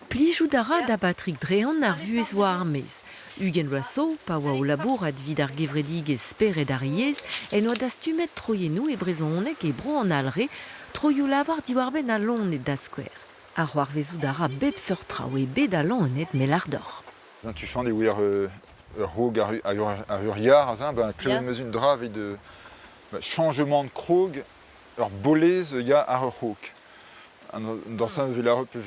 Plijoù dara da Patrick Drehan ar vuez war armez. Eugen Rasso, pa oa o labour ad vid ar gevredigez speret ar iez, en oa da stumet troienou e brezonek e bro an alre, troioù lavar diwar-benn a lonet da skwer. Ar c'hoarvezou dara bep seurt traoù e bet a lonet mel ar dor. Tu chant e ouer ur hog ar ur yar, klevet meus un dra evit de changement de krog, ur bolez ya ar ur hog. Dans ça, vi la pe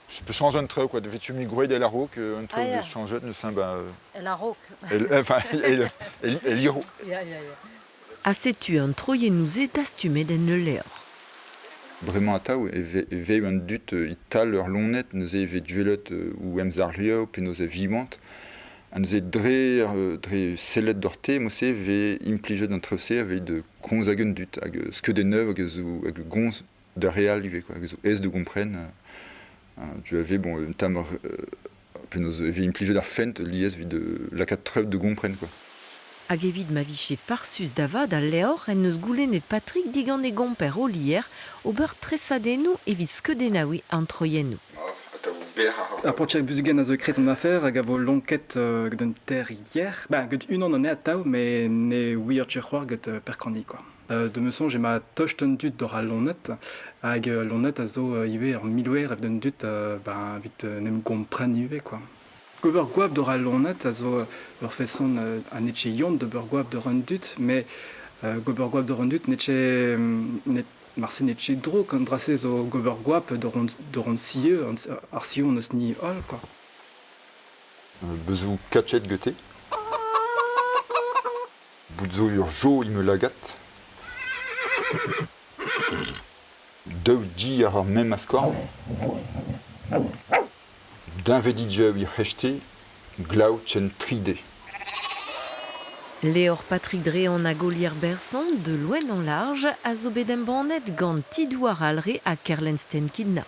je peux changer un truc, quoi, de vitumi groued et la roque, un truc de changer, ne sais pas. La roque. Enfin, et l'iro. A setu an troienouze da stumet en le leor. Vraiment à taou, et veille un dut, ital ur lonet, nous avons duelot ou emzarlio, puis nous avons vivant. Nous avons dre sellet d'orte, moi c'est ve impliqué d'entre eux, avec de konzagen dut, avec ce que des neufs, avec gonz de réal, quoi, avec es de comprenne. Tu avais bon un tam nous avons impliqué d'ar fent lies vid de la quatre de comprenne quoi. Hag evit ma viche farsus davad a leor en eus goulennet Patrick digant e gomper o lier, ober tresadennou evit skeudennaoui an troiennou. Ar portiak buzgen a zo krez an afer hag a vo lonket d'un ter hier. Gant unan an e a tao, me ne ouier tchec'hoar gant perkandi, quoi. De meusson, j'ai ma tocht un dut d'or a lonet, hag lonet a zo iwe ar milouer ev d'un dut vit nem gompren iwe, quoi. Gober gwab d'or a lonet a zo ur feson an etche yont de ber gwab d'or un dut, me gober gwab d'or un dut marse netche dro quand drase zo gober gwab d'or an sieu, ar sieu on eus ni hol, quoi. Bezou kachet gete. Boutzo ur jo me lagat. Deu di ar mem askor. D'un vedidje ur hechete, glaou tchen tride. Leor Patrick Drehan a golier berson, de loin en large, a zo bet embannet gant tidouar alre a Kerlensten kidna.